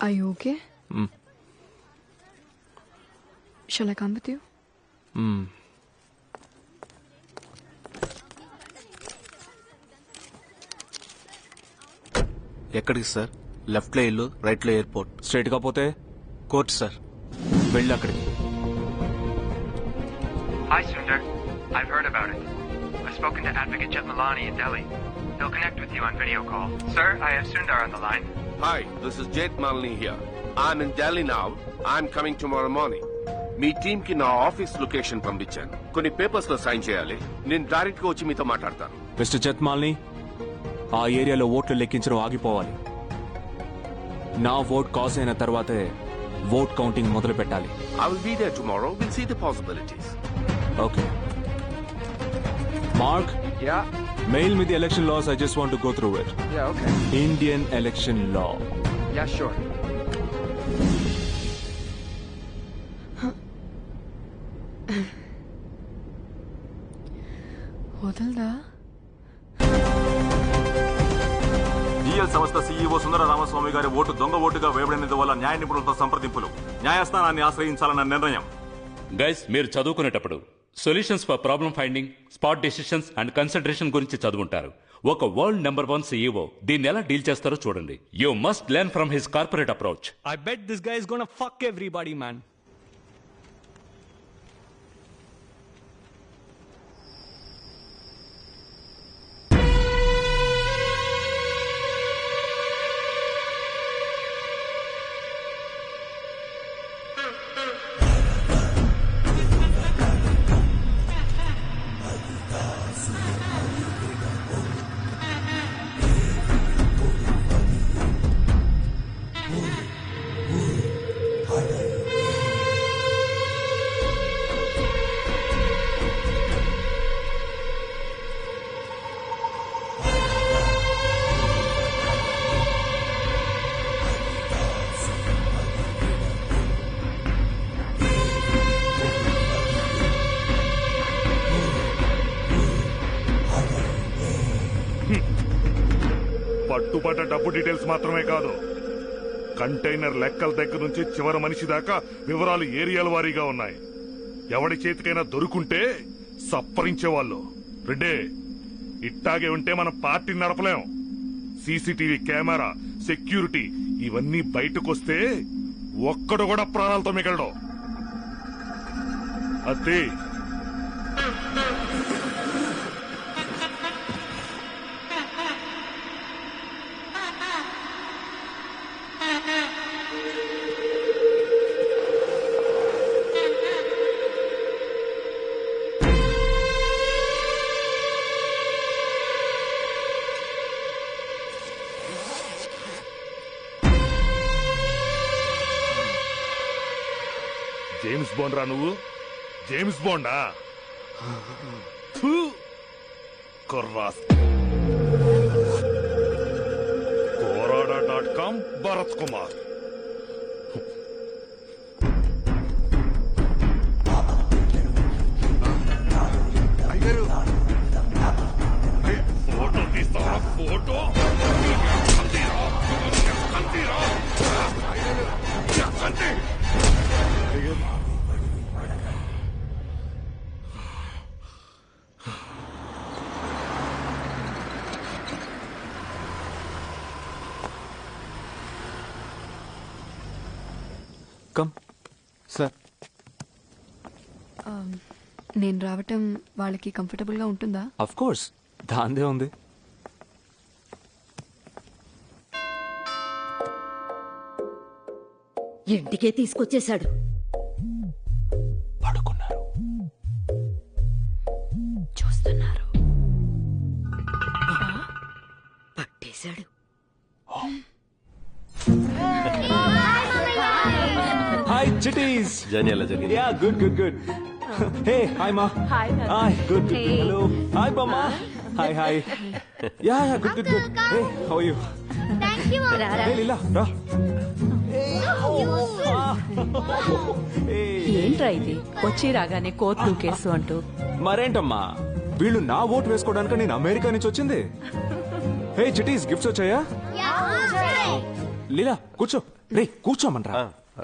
Are you okay? Mm. Shall I come with you? ఎక్కడికి sir? Left లో ఇల్లు, right లో ఎయిర్పోర్ట్. స్ట్రైట్ గా పోతే కోర్ట్ సార్. వెళ్ళి అక్కడికి. Hi, Sundar. I've heard about it. I've spoken to Advocate Jetmalani in Delhi. He'll connect with you on video call. Sir, I have Sundar on the line. Hi, this is Jait Malini here. I'm in Delhi now. I'm coming tomorrow morning. Me team కి నా office location పంపించాను. కొన్ని papers లో sign చేయాలి. నేను direct గా వచ్చి మీతో మాట్లాడతాను. మిస్టర్ జత్మాల్ని, ఆ ఏరియాలో ఓట్లు లెక్కించడం ఆగిపోవాలి. నా ఓట్ కాస్ అయిన తర్వాతే ఓట్ కౌంటింగ్ మొదలు పెట్టాలి. I will be there tomorrow. We'll see the possibilities. Okay. Mark, Yeah? Mail me the election laws. I just want to go through it. Yeah, okay. Indian election law. Yeah, sure. వదలదా? GL సంస్థ CEO Sundara Ramaswamy గారి ఓటు దొంగ ఓటుగా వేయబడినందువల్ల న్యాయ నిపుణులతో సంప్రదింపులు, న్యాయస్థానాన్ని ఆశ్రయించాలన్న నిర్ణయం. గైస్, మీరు చదువుకునేటప్పుడు solutions for problem finding, spot decisions and concentration గురించి చదువుంటారు. ఒక వరల్డ్ నెంబర్ 1 సీఈఓ దీన్ని ఎలా డీల్ చేస్తారో చూడండి. You must learn from his corporate approach. I bet this guy is gonna fuck everybody, man. పట్టుబడ్డ డబ్బు డీటెయిల్స్ మాత్రమే కాదు, కంటైనర్ లెక్కల దగ్గర నుంచి చివరి మనిషి దాకా వివరాలు ఏరియాల వారీగా ఉన్నాయి. ఎవడి చేతికైనా దొరుకుంటే సప్పరించేవాళ్ళు. రెడ్డే, ఇట్టాగే ఉంటే మన పార్టీ నడపలేం. సీసీటీవీ కెమెరా, సెక్యూరిటీ ఇవన్నీ బయటకొస్తే ఒక్కడు కూడా ప్రాణాలతో మిగలడు. అదే జేమ్స్ బాండ్ రా నువ్వు. జేమ్స్ బాండా? కుర్రాస్. కోరాడా.com భరత్ కుమార్. ఫోటో తీస్తావా? Photo come sir. నేను రావటం వాళ్ళకి కంఫర్టబుల్ గా ఉంటుందా? అఫ్ కోర్స్, దాందే ఉంది. ఇంటికే తీసుకొచ్చేశాడు. పడుకున్నారు, చూస్తున్నారు. పట్టేశాడు. హాయ్ చిటీస్. Yeah, good good good. Hey, hi మా. Hi, good. హలో, హాయ్ బామ్మా. Hi hi. Yeah yeah, good good good. Hey, how are you? Hey Leela, రా. ఏంట్రా ఇది, వచ్చి రాగానే కోర్టు కేసు అంటూ? మరేంటమ్మా, వీళ్ళు నా ఓటు వేసుకోవడానికి నేను అమెరికా నుంచి వచ్చింది. హే చిటీస్, గిఫ్ట్స్ వచ్చాయా? లీలా కూర్చో. రే కూర్చోమనరా.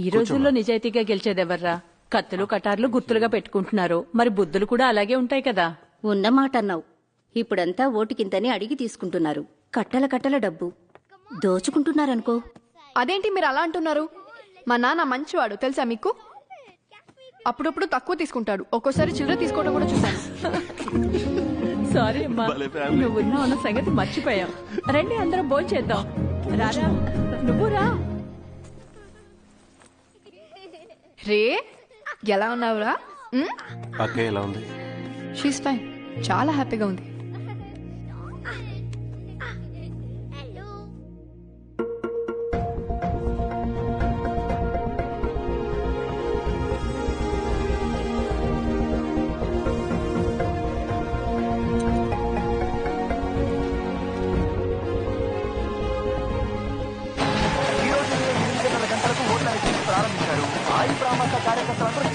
ఈ రోజుల్లో నిజాయితీగా గెలిచేదెవర్రా? కత్తులు కటార్లు గుర్తులుగా పెట్టుకుంటున్నారు. మరి బుద్ధులు కూడా అలాగే ఉంటాయి కదా. ఉన్నమాట అన్నావు. ఇప్పుడంతా ఓటుకింతని అడిగి తీసుకుంటున్నారు. కట్టల కట్టల డబ్బు దోచుకుంటున్నారనుకో. అదేంటి మీరు అలా అంటున్నారు? మా నాన్న మంచివాడు తెలుసా మీకు? అప్పుడప్పుడు తక్కువ తీసుకుంటాడు, ఒక్కోసారి చిల్లర తీసుకోవడం కూడా చూశాను. సారీ అమ్మా, నువ్వున్నా ఉన్న సంగతి మర్చిపోయాం. రండి అందరం భోంచేద్దాం. రారా, నువ్వు రా. రే ఎలా ఉన్నావురా? అక్క ఎలా ఉంది? షీస్ ఫైన్, చాలా హ్యాపీగా ఉంది.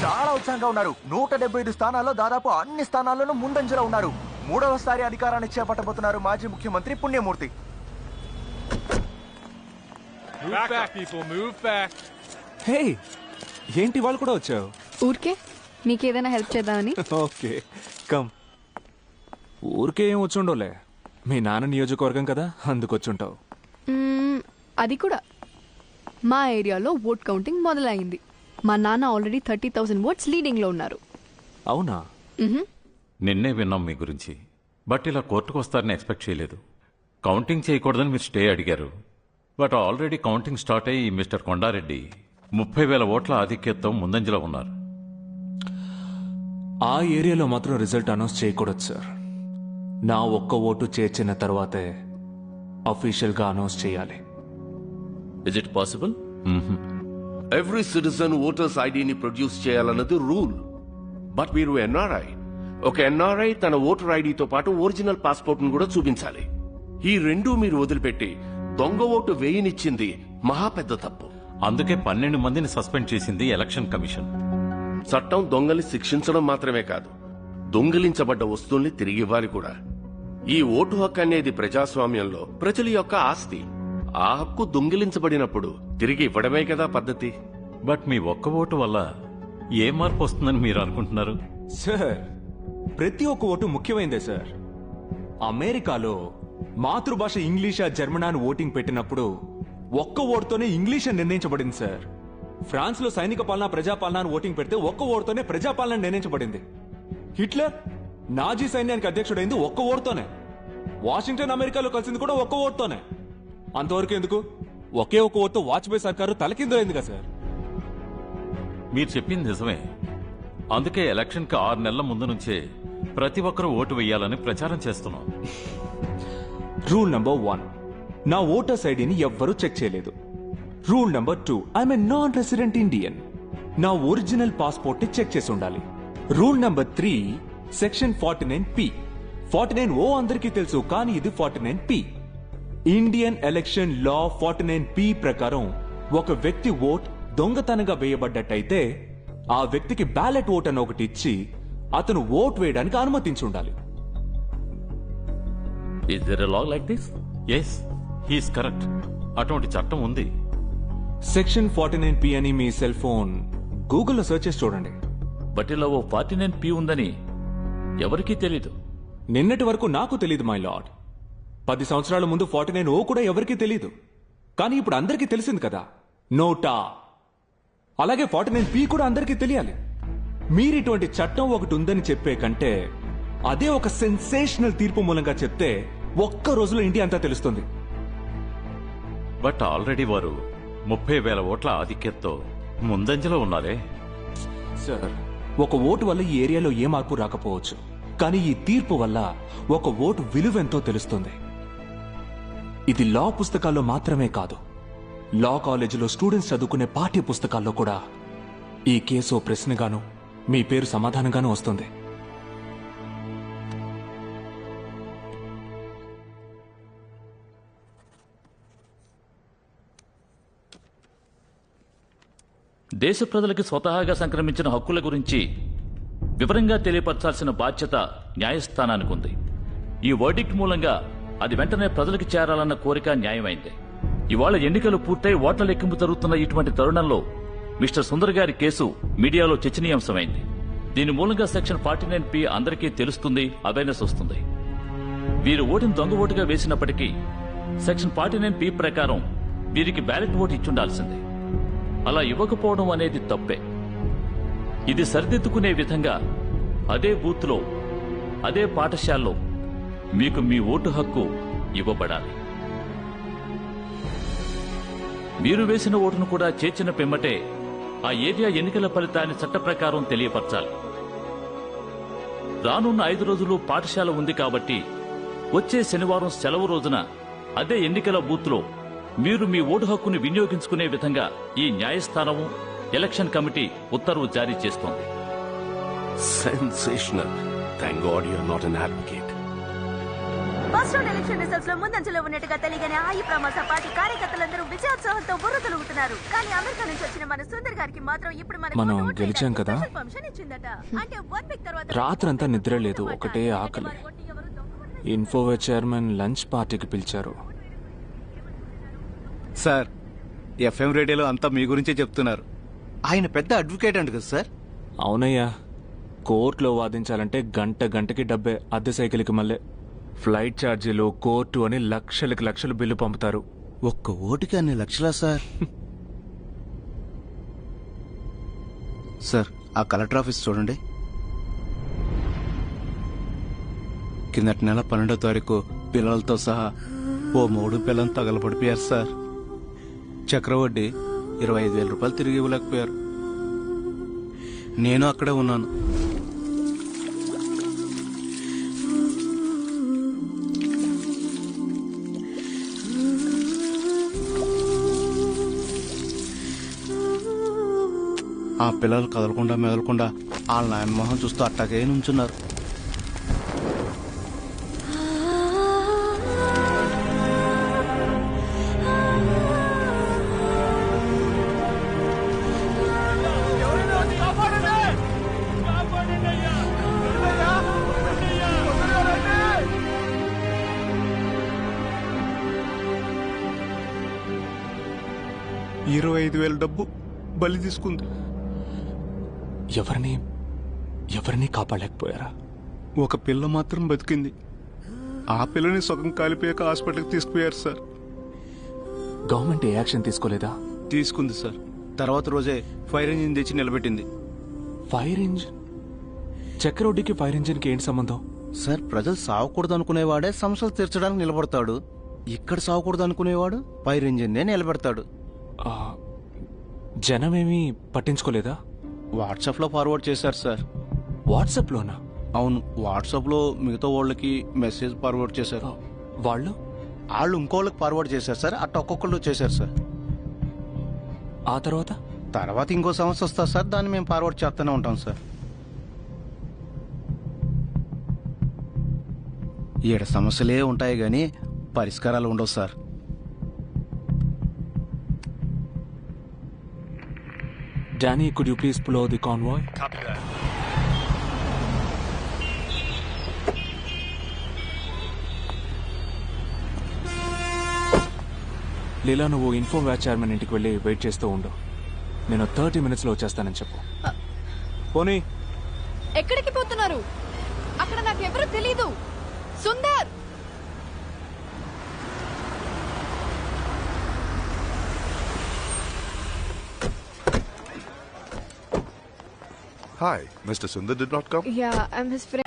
చాలా ఉత్సాహంగా ఉన్నారు. 175 స్థానాల్లో దాదాపు అన్ని స్థానాల్లోనూ ముందంజలో ఉన్నారు. 3వసారి అధికారాన్ని చేపట్టబోతున్నారు మాజీ ముఖ్యమంత్రి పుణ్యమూర్తి. హే ఏంటి వాళ్ళు కూడా వచ్చావు? ఊరికే మీకేదైనా హెల్ప్ చేద్దామని. Okay come. ఊరికే ఏం వచ్చుండోలే, మీ నాన్న నియోజకవర్గం కదా అందుకొచ్చుంటావు. అది కూడా మా ఏరియాలో ఓట్ కౌంటింగ్ మొదలైంది. మా నాన్న ఆల్రెడీ 30,000 ఓట్స్ లీడింగ్ లో ఉన్నారు. అవునా? నిన్నే విన్నాం మీ గురించి, బట్ ఇలా కోర్టుకు వస్తారని ఎక్స్పెక్ట్ చేయలేదు. కౌంటింగ్ చేయకూడదని మీరు స్టే అడిగారు, బట్ ఆల్రెడీ కౌంటింగ్ స్టార్ట్ అయ్యి మిస్టర్ కొండారెడ్డి 30,000 ఓట్ల ఆధిక్యతతో ముందంజలో ఉన్నారు. ఆ ఏరియాలో మాత్రం రిజల్ట్ అనౌన్స్ చేయకూడదు సార్. నా ఒక్క ఓటు చేర్చిన తర్వాతే అఫీషియల్ గా అనౌన్స్ చేయాలి. Is it possible? Every citizen voters ఐడిని ప్రొడ్యూస్ చేయాలన్నది రూల్. బట్ మీరు ఎన్ఆర్ఐ. ఒక ఎన్ఆర్ఐ తన ఓటర్ ఐడితో పాటు ఒరిజినల్ పాస్పోర్ట్ ను కూడా చూపించాలి. ఈ రెండూ మీరు వదిలిపెట్టి దొంగ ఓటు వేయనిచ్చింది మహా పెద్ద తప్పు. అందుకే 12 మందిని సస్పెండ్ చేసింది ఎలక్షన్ కమిషన్. చట్టం దొంగల్ని శిక్షించడం మాత్రమే కాదు, దొంగిలించబడ్డ వస్తువుల్ని తిరిగివ్వాలి కూడా. ఈ ఓటు హక్కు అనేది ప్రజాస్వామ్యంలో ప్రజల యొక్క ఆస్తి. ఆ హక్కు దొంగిలించబడినప్పుడు తిరిగి ఇవ్వడమే కదా పద్ధతి. బట్ మీ ఒక్క ఓటు వల్ల ఏ మార్పు వస్తుందని మీరు అనుకుంటున్నారు? సార్ ప్రతి ఒక్క ఓటు ముఖ్యమైందే సార్. అమెరికాలో మాతృభాష ఇంగ్లీషా జర్మనా అని ఓటింగ్ పెట్టినప్పుడు ఒక్క ఓటుతోనే ఇంగ్లీష్ అని నిర్ణయించబడింది సార్. ఫ్రాన్స్ లో సైనిక పాలన ప్రజాపాలన అని ఓటింగ్ పెడితే ఒక్క ఓటుతోనే ప్రజాపాలన నిర్ణయించబడింది. హిట్లర్ నాజీ సైన్యానికి అధ్యక్షుడైంది ఒక్క ఓటుతోనే. వాషింగ్టన్ అమెరికాలో కలిసింది కూడా ఒక్క ఓటుతోనే. అంతవరకు ఎందుకు? ఒకే ఒక ఓటుతో వాజ్పేయి సర్కారు తలకిందులైంది కదా సార్. మీరు చెప్పింది నిజమే. అందుకే ఎలక్షన్ కి 6 నెలల ముందు నుంచే ప్రతి ఒక్కరూ ఓటు వేయాలని ప్రచారం చేస్తున్నాం. రూల్ నంబర్ 1, నా ఓటర్స్ ఐడిని ఎవ్వరూ చెక్ చేయలేదు. Rule number 2, I'm a non resident Indian. నా ఒరిజినల్ పాస్పోర్ట్ ని చెక్ చేసి ఉండాలి. Rule number 3, section 49P. 49O అందరికీ తెలుసు, కానీ ఇది 49P. ఇండియన్ ఎలక్షన్ లా 49P ప్రకారం ఒక వ్యక్తి ఓట్ దొంగతనంగా వేయబడ్డట్టయితే ఆ వ్యక్తికి బ్యాలెట్ ఓట్ అని ఒకటి ఇచ్చి అతను ఓట్ వేయడానికి అనుమతించి ఉండాలి. Is there a law like this? Yes, he is correct. అటువంటి చట్టం ఉంది. సెక్షన్ 49P అని మీ సెల్ ఫోన్ గూగుల్లో సెర్చ్ చేసి చూడండి. బట్ ఇలా ఓ 49P ఉందని ఎవరికీ తెలీదు. నిన్నటి వరకు నాకు తెలీదు మై లార్డ్. 10 సంవత్సరాల ముందు 49O కూడా ఎవరికీ తెలీదు. కానీ ఇప్పుడు అందరికీ తెలిసింది కదా, నోటా. అలాగే 49P కూడా అందరికీ తెలియాలి. మీరు ఇటువంటి చట్టం ఒకటి ఉందని చెప్పే కంటే అదే ఒక సెన్సేషనల్ తీర్పు మూలంగా చెప్తే ఒక్క రోజులో ఇండియా అంతా తెలుస్తుంది. బట్ ఆల్రెడీ వారు 30,000 ఓట్ల ఆధిక్యతతో ముందంజలో ఉన్నారే. సార్ ఒక ఓటు వల్ల ఈ ఏరియాలో ఏ మార్పు రాకపోవచ్చు, కానీ ఈ తీర్పు వల్ల ఒక ఓటు విలువెంతో తెలుస్తుంది. ఇది లా పుస్తకాల్లో మాత్రమే కాదు, లా కాలేజీలో స్టూడెంట్స్ చదువుకునే పాఠ్య పుస్తకాల్లో కూడా ఈ కేసు ప్రశ్నగాను మీ పేరు సమాధానంగానూ వస్తుంది. దేశ ప్రజలకి స్వతహాగా సంక్రమించిన హక్కుల గురించి వివరంగా తెలియపరచాల్సిన బాధ్యత న్యాయస్థానానికి ఉంది. ఈ వర్డిక్ట్ మూలంగా అది వెంటనే ప్రజలకు చేరాలన్న కోరిక న్యాయమైంది. ఇవాళ ఎన్నికలు పూర్తయి ఓట్ల లెక్కింపు జరుగుతున్న ఇటువంటి తరుణంలో మిస్టర్ సుందర్ గారి కేసు మీడియాలో చర్చనీయాంశమైంది. దీని మూలంగా సెక్షన్ 49P అందరికీ తెలుస్తుంది, అవేర్నెస్ వస్తుంది. వీరు ఓటును దొంగ ఓటుగా వేసినప్పటికీ సెక్షన్ 49P ప్రకారం వీరికి బ్యాలెట్ ఓటు ఇచ్చుండాల్సింది. అలా ఇవ్వకపోవడం అనేది తప్పే. ఇది సరిదిద్దుకునే విధంగా అదే బూత్లో, అదే పాఠశాలలో మీకు మీ ఓటు హక్కు ఇవ్వబడాలి. మీరు వేసిన ఓటును కూడా చేర్చిన పిమ్మటే ఆ ఏరియా ఎన్నికల ఫలితాన్ని చట్ట ప్రకారం తెలియపరచాలి. రానున్న 5 రోజులు పాఠశాల ఉంది కాబట్టి వచ్చే శనివారం సెలవు రోజున అదే ఎన్నికల బూత్లో మీరు మీ ఓటు హక్కును వినియోగించుకునే విధంగా ఈ న్యాయస్థానము, ఎలక్షన్ కమిటీ ఉత్తర్వు జారీ చేస్తోంది. Sensational. Thank God you are not an advocate. First round election results లో ముందంజలో ఉన్నట్టుగా తెలియగానే ఆయి ప్రమాస పార్టీ కార్యకర్తలందరూ విజయోత్సవంతో బుర్రతలుగుతున్నారు. కానీ అమెరికా నుంచి వచ్చిన మన సుందర్ గారికి మాత్రం ఇప్పుడు మనం గెలిచాం కదా. పర్మిషన్ ఇచ్చిందట. అంటే 1 వీక్ తర్వాత రాత్రంతా నిద్ర లేదు, ఒకటే ఆకలి. ఇన్ఫోవే చైర్మన్ లంచ్ పార్టీకి పిలిచారు. సార్, ఎఫ్ఎం రేడియోలో అంతా మీ గురించే చెప్తున్నారు. ఆయన పెద్ద అడ్వకేట్ అంట కదా సార్? అవునయ్యా, కోర్టులో వాదించాలంటే గంటకి డబ్బే. అద్దె సైకిల్కి మళ్ళీ ఫ్లైట్ ఛార్జీలు, కోర్టు అని లక్షలు బిల్లు పంపుతారు. ఒక్క ఓటుకి అన్ని లక్షలా సార్? సార్, ఆ కలెక్టర్ ఆఫీస్ చూడండి. కిందటి నెల 12వ తారీఖు పిల్లలతో సహా ఓ 3 పిల్లలు తగలబడిపోయారు సార్. చక్రవడ్డీ 25,000 రూపాయలు తిరిగి ఇవ్వలేకపోయారు. నేను అక్కడే ఉన్నాను. ఆ పిల్లలు కదలకుండా మెదలకుండా వాళ్ళ నాయన మొహం చూస్తూ అట్టాగే నుంచున్నారు. $25,000 డబ్బు బలి తీసుకుంది. ఎవరిని కాపాడలేకపోయారా? ఒక పిల్ల మాత్రం బతికింది. ఆ పిల్లని సగం కాలిపోయాక హాస్పిటల్కి తీసుకుపోయారు సార్. గవర్నమెంట్ ఏ యాక్షన్ తీసుకోలేదా? తీసుకుంది సార్. తర్వాత రోజే ఫైర్ ఇంజిన్ తెచ్చి నిలబెట్టింది. Fire engine? చక్రవడ్డీకి ఫైర్ ఇంజిన్కి ఏంటి సంబంధం? సార్, ప్రజలు సావకూడదు అనుకునేవాడే సమస్యలు తీర్చడానికి నిలబడతాడు. ఇక్కడ సావకూడదు అనుకునేవాడు ఫైర్ ఇంజిన్నే నిలబెడతాడు. జనమేమీ పట్టించుకోలేదా? వాట్సాప్లో ఫార్వర్డ్ చేశారు సార్. వాట్సాప్లోనా? అవును, వాట్సాప్లో మిగతా వాళ్ళకి మెసేజ్ ఫార్వర్డ్ చేశారు. వాళ్ళు ఇంకోళ్ళకి ఫార్వర్డ్ చేశారు సార్. అట్ట ఒక్కొక్కళ్ళు చేశారు సార్. ఆ తర్వాత ఇంకో సమస్య వస్తుంది సార్. దాన్ని మేము ఫార్వర్డ్ చేస్తూనే ఉంటాం సార్. ఈడ సమస్యలే ఉంటాయి కానీ పరిష్కారాలు ఉండవు sir. Danny, could you please pull over the convoy? Copy that. లీలా, నువ్వు ఇన్ఫోవే చైర్మన్ ఇంటికి వెళ్ళి వెయిట్ చేస్తూ ఉండు. నేను 30 minutesలో వచ్చేస్తానని చెప్పు. పోనీ. ఎక్కడికి పోతున్నారు? అక్కడ నాకెవరూ తెలీదు. Sundar! Hi, Mr. Sundar did not come? Yeah, I'm his friend.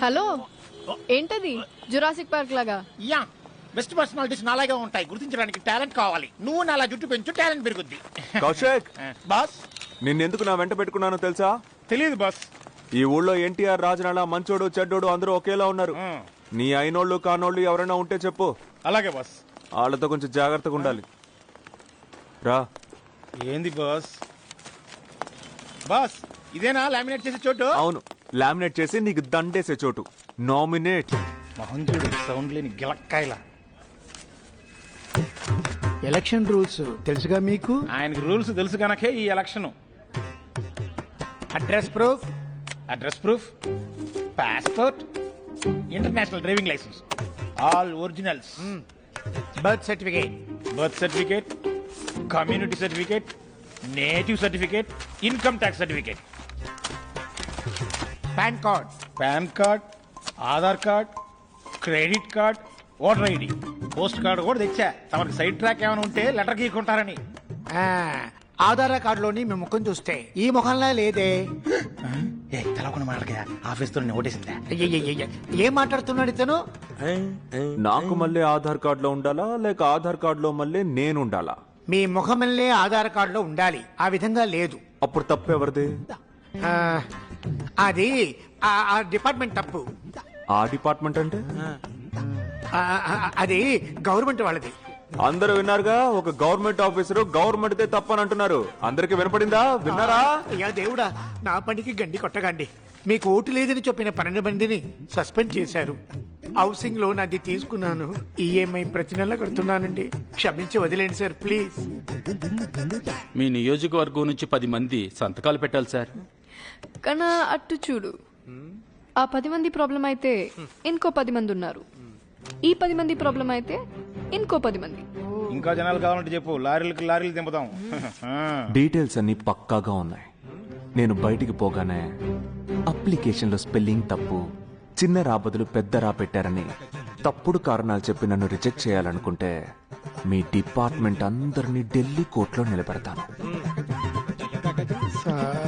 Hello, ఏంటది? జురాసిక్ పార్క్ లాగా? యా, బెస్ట్ పర్సనాలిటీస్ నాలాగే ఉంటాయి. గుర్తించడానికి టాలెంట్ కావాలి. నువ్వు నాలా జుట్టు పెంచు, టాలెంట్ పెరుగుద్ది. కౌశిక్, బాస్, నిన్నెందుకు నా వెంట పెట్టుకున్నానో తెలుసా? తెలియదు బాస్. ఈ ఊళ్ళో ఎన్టీఆర్, రాజనాల, మంచోడు, చెడ్డోడు అందరూ ఒకేలా ఉన్నారు. నీ అయినోళ్ళు కానోళ్ళు ఎవరైనా ఉంటే చెప్పు. అలాగే బాస్. వాళ్ళతో కొంచెం జాగ్రత్తగా ఉండాలి. రా. ఏంది బాస్? బాస్, ఇదేనా లామినేట్ చేసే చోటు? అవును, లామినేట్ చేసి నీకు దండేసే చోటు. నామినేట్. మహంజుడు సౌండ్ లేని గిలక్కాయలా. ఎలక్షన్ రూల్స్ తెలుసుగా మీకు? ఆయనకి రూల్స్ తెలుసు కనుకే ఈ election. Address proof, passport, international driving licence, all originals. Birth certificate, community certificate, native certificate, income tax certificate, PAN card, Aadhaar card, credit card, voter ID, post card కూడా తెచ్చా. తమకి సైడ్ ట్రాక్ ఏమైనా ఉంటే లెటర్ గీకుంటారని. ఆధార్ కార్డులోని మీ ముఖం చూస్తే ఈ ముఖంలా లేదే. తెలవకుండా మాట్లాడగా ఆఫీస్ తో ఓటేసిందా? ఏం మాట్లాడుతున్నాడు ఇతను? నాకు మళ్ళీ ఆధార్ కార్డులో ఉండాలా లేక ఆధార్ కార్డులో మళ్ళీ నేను ఉండాలా? మీ ముఖమల్లే ఆధార్ కార్డులో ఉండాలి, ఆ విధంగా లేదు. అప్పుడు తప్పు ఎవరిది? అది ఆ డిపార్ట్మెంట్ తప్పు. ఆ డిపార్ట్మెంట్ అంటే అది గవర్నమెంట్ వాళ్ళది. అందరూ విన్నారుగా, ఒక గవర్నమెంట్ ఆఫీసర్ గవర్నమెంట్ తప్పని అంటున్నారు. అందరికి వినపడిందా? విన్నారా? అయ్యా దేవుడా, నా పనికి గండి కొట్టగాండి. మీకు ఓటు లేదని చెప్పిన 12 మందిని సస్పెండ్ చేశారు. హౌసింగ్ లోన్ అది తీసుకున్నాను, ఈఎంఐ ప్రతి నెల కడుతున్నానండి. క్షమించి వదిలేండి సార్ ప్లీజ్. మీ నియోజకవర్గం నుంచి 10 మంది సంతకాలు పెట్టాలి సార్. కన్నా అట్టు చూడు, ఆ 10 మంది ప్రాబ్లం అయితే ఇంకో 10 మంది ఉన్నారు. ఈ 10 మంది ప్రాబ్లం అయితే ఇంకో 10 మంది. ఇంకా జనాలు కావాలంటే చెప్పు, లారీలు దింపుదాం. డీటెయిల్స్ అన్ని పక్కాగా ఉన్నాయి. నేను బయటికి పోగానే అప్లికేషన్లో స్పెల్లింగ్ తప్పు, చిన్న రా బదులు పెద్ద రా పెట్టారని తప్పుడు కారణాలు చెప్పి నన్ను రిజెక్ట్ చేయాలనుకుంటే మీ డిపార్ట్మెంట్ అందరినీ ఢిల్లీ కోర్టులో నిలబెడతాను. సార్